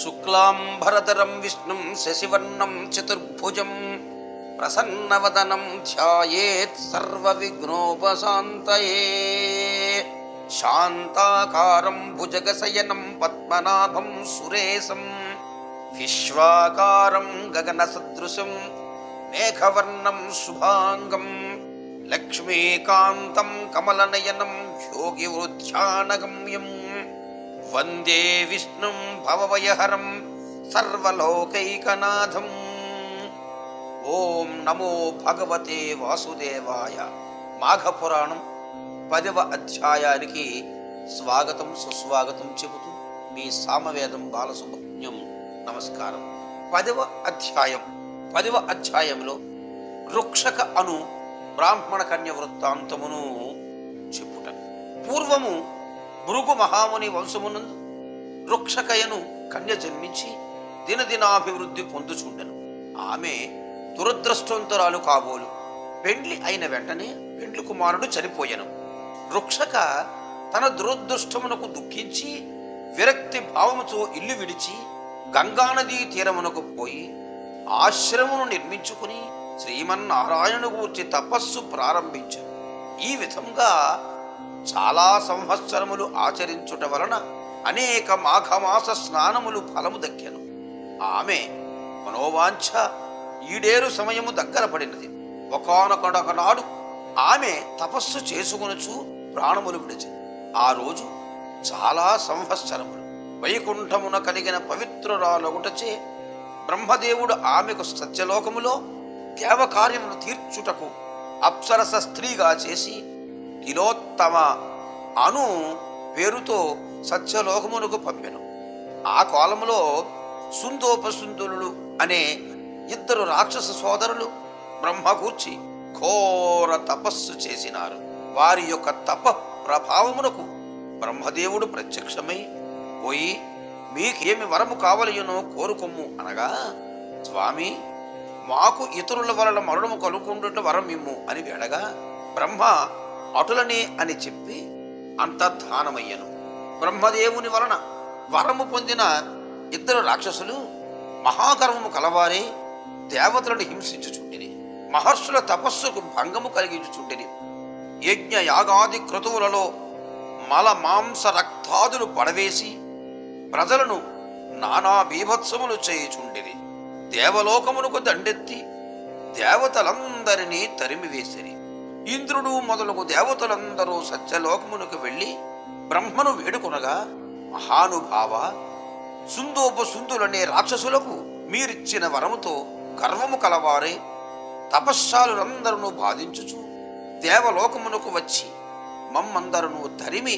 శుక్లాంబరధరం విష్ణుం శశివర్ణం చతుర్భుజం ప్రసన్నవదనం ధ్యాయేత్ సర్వవిఘ్నోపశాంతయే. శాంతాకారం భుజగశయనం పద్మనాభం సురేశం విశ్వాకారం గగనసదృశం మేఘవర్ణం శుభాంగం లక్ష్మీకాంతం కమలనయనం యోగివృధ్యానగమ్యం వందే విష్ణుం భవభయహరం సర్వలోకైకనాథం. ఓం నమో భగవతే వాసుదేవాయ. మాఘపురాణం 10వ అధ్యాయానికి స్వాగతం సుస్వాగతం చెబుతూ మీ సామవేదం బాలసుబ్రహ్మణ్యం. నమస్కారం. 10వ అధ్యాయంలో రుక్షక అను బ్రాహ్మణ కన్య వృత్తాంతమును చెప్పుట. పూర్వము భృగు మహాముని వంశమునందు రుక్షకయను కన్య జన్మించి దినదినాభివృద్ధి పొందుచుండెను. ఆమె దురదృష్టవంతురాలు కాబోలు. పెండ్లి అయిన వెంటనే పెండ్లి కుమారుడు చనిపోయెను. రుక్షక తన దురదృష్టమునకు దుఃఖించి విరక్తి భావముతో ఇల్లు విడిచి గంగానదీ తీరమునకు పోయి ఆశ్రమును నిర్మించుకుని శ్రీమన్నారాయణుని గూర్చి తపస్సు ప్రారంభించెను. ఈ విధంగా చాలా సంవత్సరములు ఆచరించుట వలన అనేక మాఘమాస స్నానములు ఫలము దక్కెను. ఆమె మనోవాంఛ ఈడేరు సమయము దగ్గర పడినది. ఒకానొకనాడు ఆమె తపస్సు చేసుకొనుచు ప్రాణములు విడిచెను. ఆ రోజు చాలా సంవత్సరములు వైకుంఠమున కలిగిన పవిత్రురాలొకటచే బ్రహ్మదేవుడు ఆమెకు సత్యలోకములో దేవకార్యమును తీర్చుటకు అప్సరస స్త్రీగా చేసి తిలోత్తమ అను పేరుతో సత్యలోకమునకు పంపెను. ఆ కాలములో సుందోపసుందులు అనే 2 రాక్షస సోదరులు బ్రహ్మగూర్చి ఘోర తపస్సు చేసినారు. వారి యొక్క తప ప్రభావమునకు బ్రహ్మదేవుడు ప్రత్యక్షమై పోయి మీకేమి వరము కావలయనో కోరుకొమ్ము అనగా, స్వామి మాకు ఇతరుల వలన మరణము కలుగుకుంటుట వరం ఇమ్ము అని వేడగా, బ్రహ్మ అటులనే అని చెప్పి అంతర్ధానమయ్యను. బ్రహ్మదేవుని వలన వరము పొందిన 2 రాక్షసులు మహాగర్వము కలవారే దేవతలను హింసించుచుండిరి. మహర్షుల తపస్సుకు భంగము కలిగించుచుండిరి. యజ్ఞ యాగాది క్రతువులలో మల మాంస రక్తాదులు పడవేసి ప్రజలను నానా బీభత్సములు చేయుచుండిరి. దేవలోకమునకు దండెత్తి దేవతలందరినీ తరిమివేసిరి. ఇంద్రుడు మొదలగు దేవతలందరూ సత్యలోకమునకు వెళ్ళి బ్రహ్మను వేడుకొనగా, మహానుభావ, సుందోపసుందులనే రాక్షసులకు మీరిచ్చిన వరముతో గర్వము కలవారే తపశ్శాలులందరూ బాధించుచు దేవలోకమునకు వచ్చి మమ్మందరూ తరిమి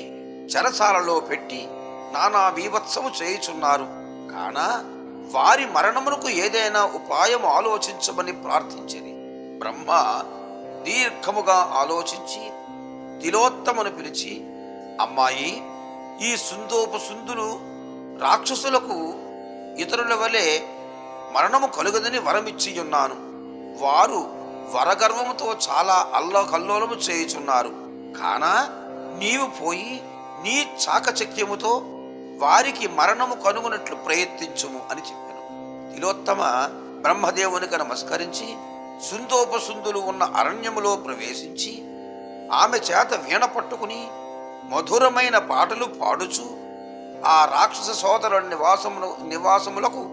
చెరసాలలో పెట్టి నానా బీభత్సము చేయుచున్నారు. కానా వారి మరణమునకు ఏదైనా ఉపాయం ఆలోచించమని ప్రార్థించింది. బ్రహ్మ దీర్ఘముగా ఆలోచించి తిలోత్తమును పిలిచి, అమ్మాయి, ఈ సుందోపసుందులు రాక్షసులకు ఇతరుల వలె మరణము కలుగదని వరమిచ్చియున్నాను. వారు వరగర్వముతో చాలా అల్లకల్లోలము చేయుచున్నారు. కానా నీవు పోయి నీ చాకచక్యముతో వారికి మరణము కనుగొనట్లు ప్రయత్నించుము అని చెప్పాను. తిలోత్తమ బ్రహ్మదేవునికి నమస్కరించి సుందోపసుందులు ఉన్న అరణ్యములో ప్రవేశించి ఆమె చేత వీణ పట్టుకుని మధురమైన పాటలు పాడుచు ఆ రాక్షస సోదరుల నివాసములకు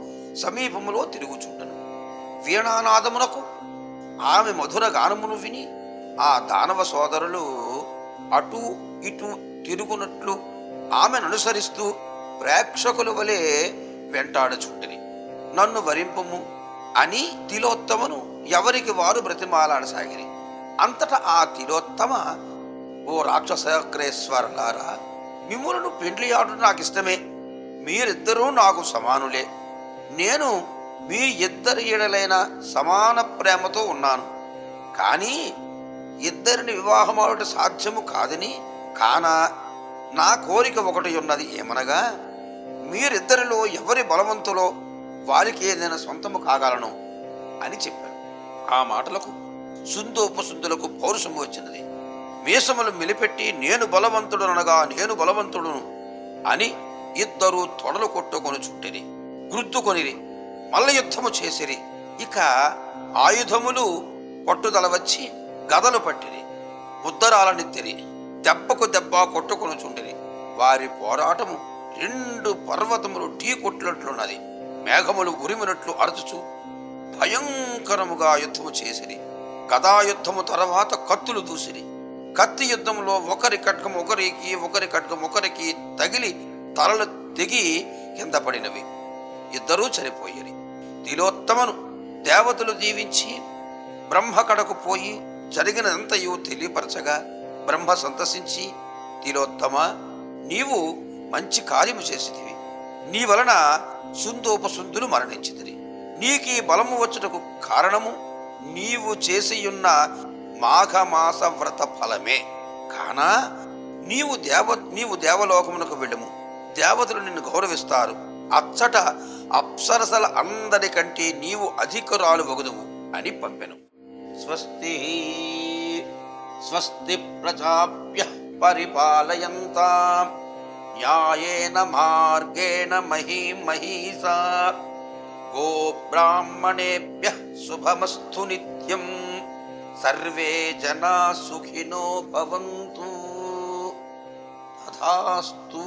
సమీపములో తిరుగుచుండెను. వీణానాదమునకు ఆమె మధుర గానమును విని ఆ దానవ సోదరులు అటు ఇటు తిరుగునట్లు ఆమెను అనుసరిస్తూ ప్రేక్షకుల వలె వెంటాడుచుండిరి. నన్ను వరింపుము అని తిలోత్తమను ఎవరికి వారు బ్రతిమాలాడసాగిరి. అంతటా ఆ తిలోత్తమ, ఓ రాక్షసక్రేశ్వరులారా, మిమ్ములను పెండ్లి ఆడు నాకు ఇష్టమే. మీరిద్దరూ నాకు సమానులే. నేను మీ ఇద్దరి ఎడలైన సమాన ప్రేమతో ఉన్నాను. కానీ ఇద్దరిని వివాహమాడుట సాధ్యము కాదని, కానా నా కోరిక ఒకటి ఉన్నది. ఏమనగా, మీరిద్దరిలో ఎవరి బలవంతులో వారికి ఏదైనా సొంతము కాగలను అని చెప్పాను. ఆ మాటలకు సుందోపసుందులకు పౌరుషము వచ్చినది. మీసములు మెలిపెట్టి నేను బలవంతుడనగా నేను బలవంతుడును అని 2 తొడలు కొట్టుకొని చుట్టిరి. గుర్తుకొనిరి, మల్ల యుద్ధము చేసిరి. ఇక ఆయుధములు పట్టుదల వచ్చి గదలు పట్టిరి, ఉద్దరాలనెత్తిరి, దెబ్బకు దెబ్బ కొట్టుకొనుచుండిరి. వారి పోరాటము 2 పర్వతములు ఢీ కొట్టినట్లున్నది. మేఘములు ఉరిమినట్లు అరచుచు భయంకరముగా యుద్ధము చేసిరి. గదాయుద్ధము తర్వాత కత్తులు దూసిరి. కత్తి యుద్ధంలో ఒకరి ఖడ్గం ఒకరికి, ఒకరి ఖడ్గం ఒకరికి తగిలి తలలు తెగి కింద పడినవి. ఇద్దరూ చనిపోయిరి. తిలోత్తమను దేవతలు దీవించి బ్రహ్మ కడకు పోయి జరిగినదంతయు తెలియపరచగా బ్రహ్మ సంతసించి, తిలోత్తమ, నీవు మంచి కార్యము చేసితివి. నీ వలన సుందోపసుందులు మరణించితిరి. నీకీ బలము వచ్చుటకు కారణము నీవు చేసియున్న మాఘమాస వ్రత ఫలమే. కానా నీవు దేవలోకమునకు వెళ్ళుము, దేవతలు నిన్ను గౌరవిస్తారు. అచ్చట అప్సరసల అందరికంటే నీవు అధికురాలు వగుదువు అని పంపెను. స్వస్తి స్వస్తి ప్రజాభ్యః పరిపాలయంతాం న్యాయేన మార్గేణ మహీం మహీసా గోబ్రాహ్మణేభ్యః శుభమస్తు నిత్యం సర్వే జనా సుఖినో భవంతు. తథాస్తు.